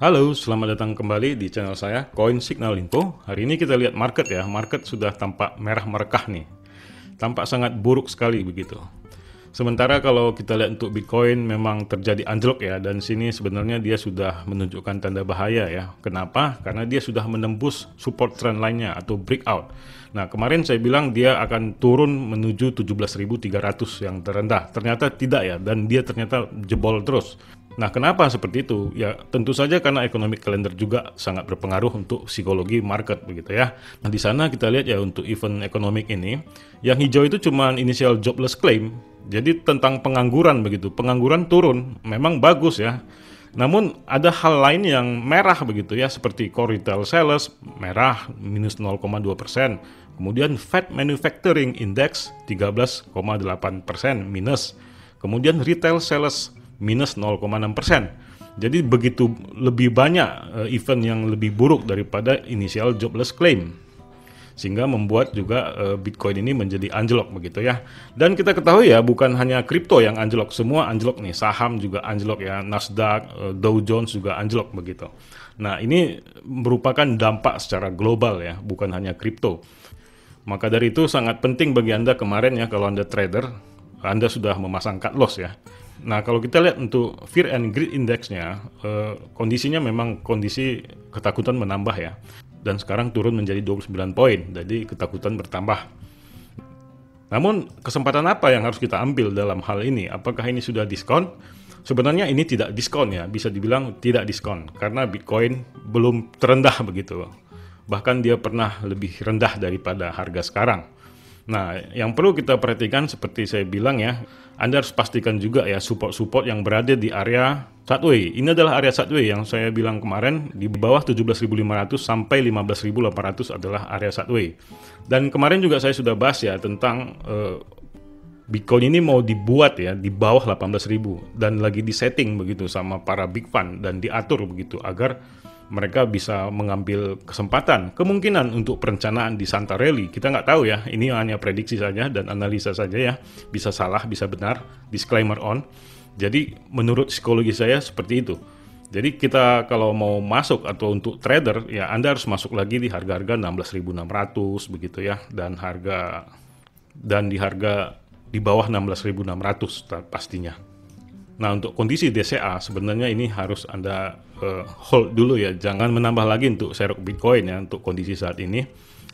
Halo, selamat datang kembali di channel saya, Coin Signal Info. Hari ini kita lihat market ya, market sudah tampak merah merekah nih. Tampak sangat buruk sekali begitu. Sementara kalau kita lihat untuk Bitcoin memang terjadi anjlok ya, dan sini sebenarnya dia sudah menunjukkan tanda bahaya ya. Kenapa? Karena dia sudah menembus support trend lainnya atau breakout. Nah, kemarin saya bilang dia akan turun menuju 17.300 yang terendah. Ternyata tidak ya, dan dia ternyata jebol terus. Nah, kenapa seperti itu? Ya, tentu saja karena economic calendar juga sangat berpengaruh untuk psikologi market begitu ya. Nah, di sana kita lihat ya untuk event economic ini, yang hijau itu cuma initial jobless claim. Jadi tentang pengangguran begitu. Pengangguran turun, memang bagus ya. Namun ada hal lain yang merah begitu ya, seperti core retail sales merah minus 0,2%. Kemudian Fed Manufacturing Index 13,8% minus. Kemudian retail sales minus 0,6%. Jadi begitu lebih banyak event yang lebih buruk daripada initial jobless claim, sehingga membuat juga Bitcoin ini menjadi anjlok begitu ya. Dan kita ketahui ya, bukan hanya kripto yang anjlok, semua anjlok nih, saham juga anjlok ya, Nasdaq, Dow Jones juga anjlok begitu. Nah, ini merupakan dampak secara global ya, bukan hanya kripto. Maka dari itu sangat penting bagi Anda kemarin ya, kalau Anda trader, Anda sudah memasang cut loss ya. Nah, kalau kita lihat untuk Fear and Greed Index-nya, kondisinya memang kondisi ketakutan menambah ya. Dan sekarang turun menjadi 29 poin, jadi ketakutan bertambah. Namun, kesempatan apa yang harus kita ambil dalam hal ini? Apakah ini sudah diskon? Sebenarnya ini tidak diskon ya, bisa dibilang tidak diskon. Karena Bitcoin belum terendah begitu. Bahkan dia pernah lebih rendah daripada harga sekarang. Nah, yang perlu kita perhatikan seperti saya bilang ya, Anda harus pastikan juga ya support-support yang berada di area sideway. Ini adalah area sideway yang saya bilang kemarin, di bawah 17.500 sampai 15.800 adalah area sideway. Dan kemarin juga saya sudah bahas ya tentang Bitcoin ini mau dibuat ya di bawah 18.000 dan lagi di setting begitu sama para big fund dan diatur begitu agar mereka bisa mengambil kesempatan, kemungkinan untuk perencanaan di Santa Rally. Kita nggak tahu ya, ini hanya prediksi saja dan analisa saja ya, bisa salah, bisa benar, disclaimer on. Jadi menurut psikologi saya seperti itu. Jadi kita kalau mau masuk atau untuk trader, ya Anda harus masuk lagi di harga-harga 16.600 begitu ya, dan di harga di bawah 16.600 pastinya. Nah, untuk kondisi DCA sebenarnya ini harus Anda hold dulu ya, jangan menambah lagi untuk serok Bitcoin ya untuk kondisi saat ini,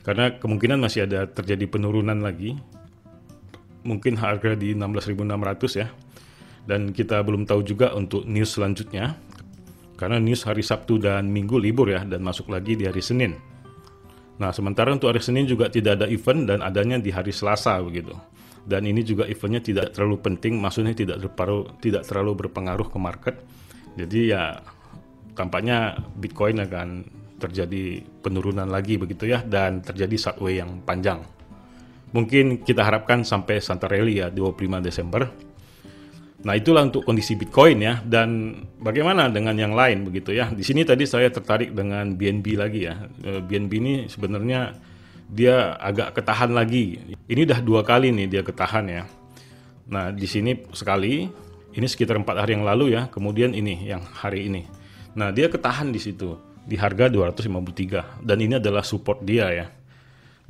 karena kemungkinan masih ada terjadi penurunan lagi, mungkin harga di 16.600 ya, dan kita belum tahu juga untuk news selanjutnya, karena news hari Sabtu dan Minggu libur ya, dan masuk lagi di hari Senin. Nah, sementara untuk hari Senin juga tidak ada event dan adanya di hari Selasa begitu. Dan ini juga eventnya tidak terlalu penting, maksudnya tidak terlalu berpengaruh ke market. Jadi ya tampaknya Bitcoin akan terjadi penurunan lagi begitu ya, dan terjadi sideway yang panjang. Mungkin kita harapkan sampai Santa Rally ya 25 Desember. Nah, itulah untuk kondisi Bitcoin ya. Dan bagaimana dengan yang lain begitu ya. Di sini tadi saya tertarik dengan BNB lagi ya. BNB ini sebenarnya dia agak ketahan lagi. Ini udah 2 kali nih dia ketahan ya. Nah, di sini sekali, ini sekitar 4 hari yang lalu ya. Kemudian ini yang hari ini. Nah, dia ketahan di situ di harga 253 dan ini adalah support dia ya.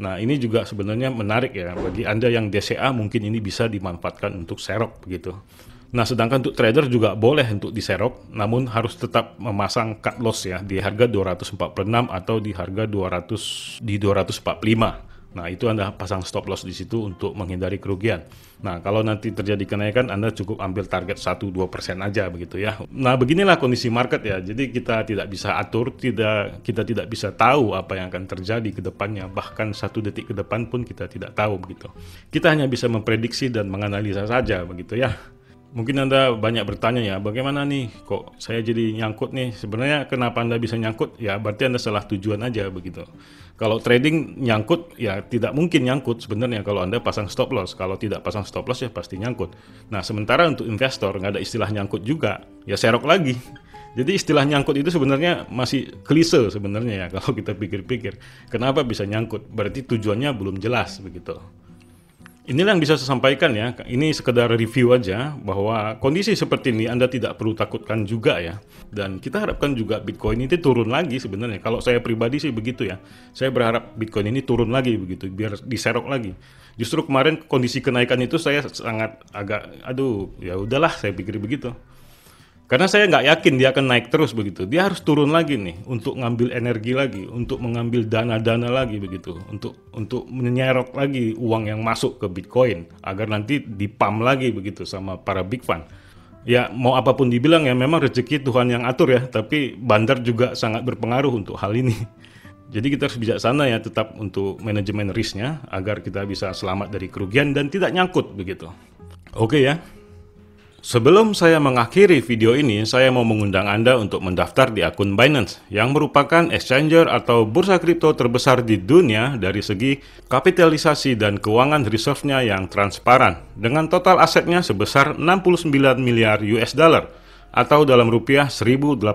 Nah, ini juga sebenarnya menarik ya bagi Anda yang DCA, mungkin ini bisa dimanfaatkan untuk serok begitu. Nah, sedangkan untuk trader juga boleh untuk diserok, namun harus tetap memasang cut loss ya di harga 246 atau di harga 245. Nah, itu Anda pasang stop loss di situ untuk menghindari kerugian. Nah, kalau nanti terjadi kenaikan, Anda cukup ambil target 1-2% aja begitu ya. Nah, beginilah kondisi market ya. Jadi kita tidak bisa atur, kita tidak bisa tahu apa yang akan terjadi ke depannya. Bahkan 1 detik ke depan pun kita tidak tahu begitu. Kita hanya bisa memprediksi dan menganalisa saja begitu ya. Mungkin Anda banyak bertanya ya, bagaimana nih kok saya jadi nyangkut nih? Sebenarnya kenapa Anda bisa nyangkut? Ya berarti Anda salah tujuan aja begitu. Kalau trading nyangkut, ya tidak mungkin nyangkut sebenarnya kalau Anda pasang stop loss. Kalau tidak pasang stop loss ya pasti nyangkut. Nah, sementara untuk investor nggak ada istilah nyangkut juga, ya serok lagi. Jadi istilah nyangkut itu sebenarnya masih klise sebenarnya ya kalau kita pikir-pikir. Kenapa bisa nyangkut? Berarti tujuannya belum jelas begitu. Inilah yang bisa saya sampaikan ya. Ini sekedar review aja bahwa kondisi seperti ini Anda tidak perlu takutkan juga ya. Dan kita harapkan juga Bitcoin ini turun lagi sebenarnya. Kalau saya pribadi sih begitu ya. Saya berharap Bitcoin ini turun lagi begitu biar diserok lagi. Justru kemarin kondisi kenaikan itu saya sangat agak ya udahlah saya pikir begitu. Karena saya nggak yakin dia akan naik terus begitu. Dia harus turun lagi nih untuk ngambil energi lagi, untuk mengambil dana-dana lagi begitu, untuk menyerok lagi uang yang masuk ke Bitcoin agar nanti dipam lagi begitu sama para big fund. Ya mau apapun dibilang ya memang rezeki Tuhan yang atur ya, tapi bandar juga sangat berpengaruh untuk hal ini. Jadi kita harus bijaksana ya tetap untuk manajemen risknya agar kita bisa selamat dari kerugian dan tidak nyangkut begitu. Oke ya. Sebelum saya mengakhiri video ini, saya mau mengundang Anda untuk mendaftar di akun Binance, yang merupakan exchanger atau bursa kripto terbesar di dunia dari segi kapitalisasi dan keuangan reserve-nya yang transparan, dengan total asetnya sebesar 69 miliar US dollar, atau dalam rupiah 1080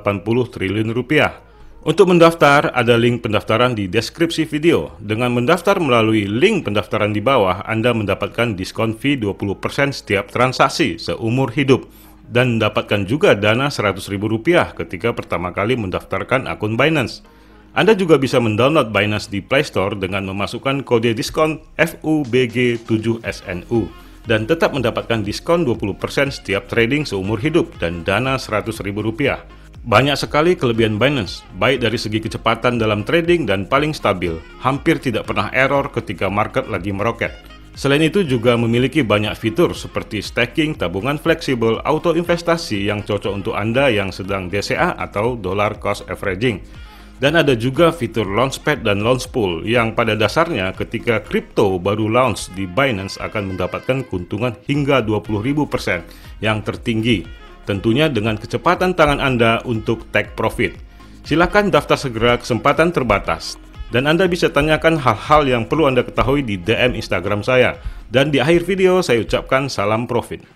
triliun rupiah. Untuk mendaftar, ada link pendaftaran di deskripsi video. Dengan mendaftar melalui link pendaftaran di bawah, Anda mendapatkan diskon fee 20% setiap transaksi seumur hidup. Dan mendapatkan juga dana Rp100.000 ketika pertama kali mendaftarkan akun Binance. Anda juga bisa mendownload Binance di Play Store dengan memasukkan kode diskon FUBG7SNU. Dan tetap mendapatkan diskon 20% setiap trading seumur hidup dan dana Rp100.000. Banyak sekali kelebihan Binance, baik dari segi kecepatan dalam trading dan paling stabil, hampir tidak pernah error ketika market lagi meroket. Selain itu juga memiliki banyak fitur seperti staking, tabungan fleksibel, auto investasi yang cocok untuk Anda yang sedang DCA atau dollar cost averaging. Dan ada juga fitur Launchpad dan Launchpool yang pada dasarnya ketika kripto baru launch di Binance akan mendapatkan keuntungan hingga 20.000% yang tertinggi. Tentunya dengan kecepatan tangan Anda untuk take profit. Silakan daftar segera, kesempatan terbatas. Dan Anda bisa tanyakan hal-hal yang perlu Anda ketahui di DM Instagram saya. Dan di akhir video saya ucapkan salam profit.